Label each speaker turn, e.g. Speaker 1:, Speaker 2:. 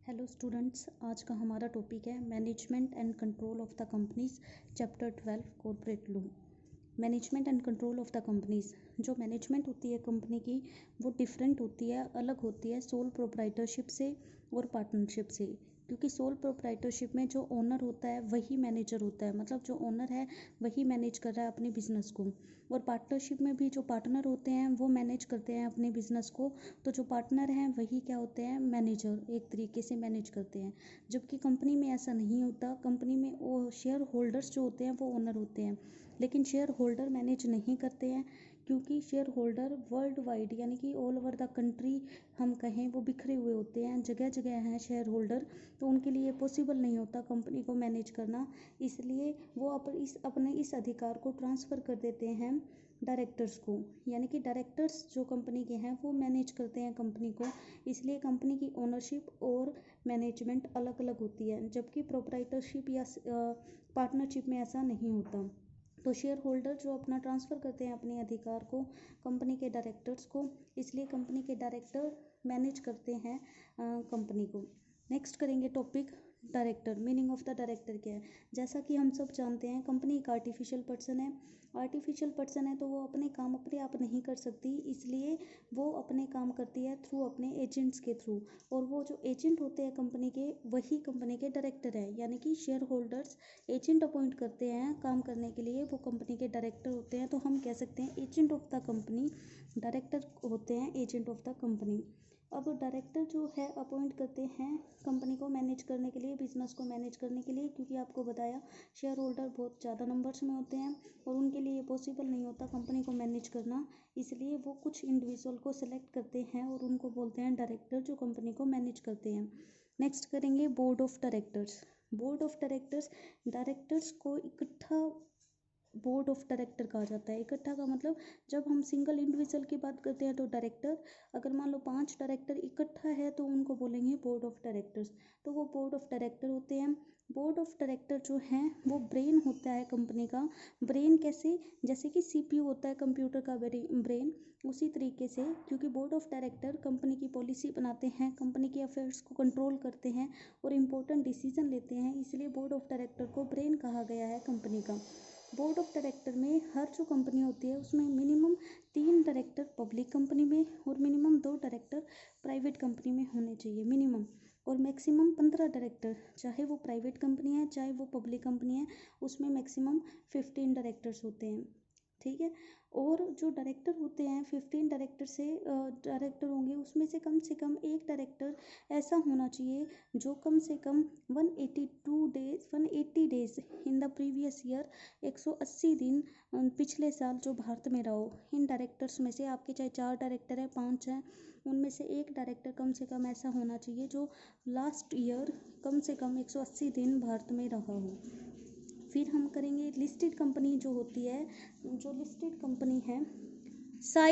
Speaker 1: Hello students, आज का हमारा टॉपिक है management and control of the companies, chapter 12 corporate law. Management and control of the companies, जो management होती है कंपनी की वो डिफरेंट होती है, अलग होती है सोल प्रोप्राइटरशिप से और पार्टनरशिप से। क्योंकि सोल प्रोप्राइटरशिप में जो ओनर होता है वही मैनेजर होता है, मतलब जो ओनर है वही मैनेज कर रहा है अपने बिजनेस को। और पार्टनरशिप में भी जो पार्टनर होते हैं वो मैनेज करते हैं अपने बिजनेस को, तो जो पार्टनर हैं वही क्या होते हैं, मैनेजर, एक तरीके से मैनेज करते हैं। जबकि कंपनी में ऐसा नहीं होता, कंपनी में वो शेयर होल्डर्स जो होते हैं वो ओनर होते हैं, लेकिन शेयर होल्डर मैनेज नहीं करते हैं। क्योंकि शेयर होल्डर वर्ल्ड वाइड यानी कि ऑल ओवर द कंट्री हम कहें वो बिखरे हुए होते हैं, जगह जगह हैं शेयर होल्डर, तो उनके लिए पॉसिबल नहीं होता कंपनी को मैनेज करना। इसलिए वो अपने इस अधिकार को ट्रांसफ़र कर देते हैं डायरेक्टर्स को, यानी कि डायरेक्टर्स जो कंपनी के हैं वो मैनेज करते हैं कंपनी को। इसलिए कंपनी की ओनरशिप और मैनेजमेंट अलग अलग होती है, जबकि प्रोप्राइटरशिप या पार्टनरशिप में ऐसा नहीं होता। तो शेयर होल्डर जो अपना ट्रांसफ़र करते हैं अपने अधिकार को कंपनी के डायरेक्टर्स को, इसलिए कंपनी के डायरेक्टर मैनेज करते हैं कंपनी को। नेक्स्ट करेंगे topic director. Meaning of the director क्या है? जैसा कि हम सब जानते हैं कंपनी एक आर्टिफिशियल पर्सन है। आर्टिफिशियल पर्सन है तो वो अपने काम अपने आप नहीं कर सकती, इसलिए वो अपने काम करती है थ्रू अपने एजेंट्स के थ्रू। और वो जो एजेंट होते हैं कंपनी के वही कंपनी के डायरेक्टर हैं, यानी कि शेयर होल्डर्स एजेंट अपॉइंट करते हैं काम करने के लिए, वो कंपनी के डायरेक्टर होते हैं। तो हम कह सकते हैं agent of the company, director होते हैं एजेंट ऑफ द कंपनी। अब डायरेक्टर जो है अपॉइंट करते हैं कंपनी को मैनेज करने के लिए, बिजनेस को मैनेज करने के लिए, क्योंकि आपको बताया शेयर होल्डर बहुत ज़्यादा नंबर्स में होते हैं और उनके लिए पॉसिबल नहीं होता कंपनी को मैनेज करना। इसलिए वो कुछ इंडिविजुअल को सिलेक्ट करते हैं और उनको बोलते हैं डायरेक्टर, जो कंपनी को मैनेज करते हैं। नेक्स्ट करेंगे board of directors. Board of directors, directors को इकट्ठा बोर्ड ऑफ डायरेक्टर कहा जाता है। इकट्ठा का मतलब जब हम सिंगल इंडिविजुअल की बात करते हैं तो डायरेक्टर, अगर मान लो 5 डायरेक्टर इकट्ठा है तो उनको बोलेंगे बोर्ड ऑफ डायरेक्टर्स, तो वो बोर्ड ऑफ डायरेक्टर होते हैं। बोर्ड ऑफ डायरेक्टर जो हैं वो ब्रेन होता है कंपनी का। ब्रेन कैसे? जैसे कि सीपीयू होता है कंप्यूटर का ब्रेन, उसी तरीके से। क्योंकि बोर्ड ऑफ डायरेक्टर कंपनी की पॉलिसी बनाते हैं, कंपनी के अफेयर्स को कंट्रोल करते हैं और इम्पोर्टेंट डिसीजन लेते हैं, इसलिए बोर्ड ऑफ डायरेक्टर को ब्रेन कहा गया है कंपनी का। बोर्ड ऑफ डायरेक्टर में हर जो कंपनी होती है उसमें मिनिमम 3 डायरेक्टर पब्लिक कंपनी में और मिनिमम 2 डायरेक्टर प्राइवेट कंपनी में होने चाहिए मिनिमम, और मैक्सिमम 15 डायरेक्टर, चाहे वो प्राइवेट कंपनी है चाहे वो पब्लिक कंपनी है, उसमें मैक्सिमम 15 डायरेक्टर्स होते हैं। ठीक है। और जो डायरेक्टर होते हैं 15 डायरेक्टर से डायरेक्टर होंगे, उसमें से कम एक डायरेक्टर ऐसा होना चाहिए जो कम से कम 180 days in the previous year, 180 दिन पिछले साल जो भारत में रहा हो। इन डायरेक्टर्स में से आपके चाहे 4 डायरेक्टर हैं 5 हैं, उनमें से एक डायरेक्टर कम से कम ऐसा होना चाहिए जो लास्ट ईयर कम से कम 180 दिन भारत में रहा हो। फिर हम करेंगे लिस्टेड कंपनी जो होती है, जो लिस्टेड कंपनी है साइज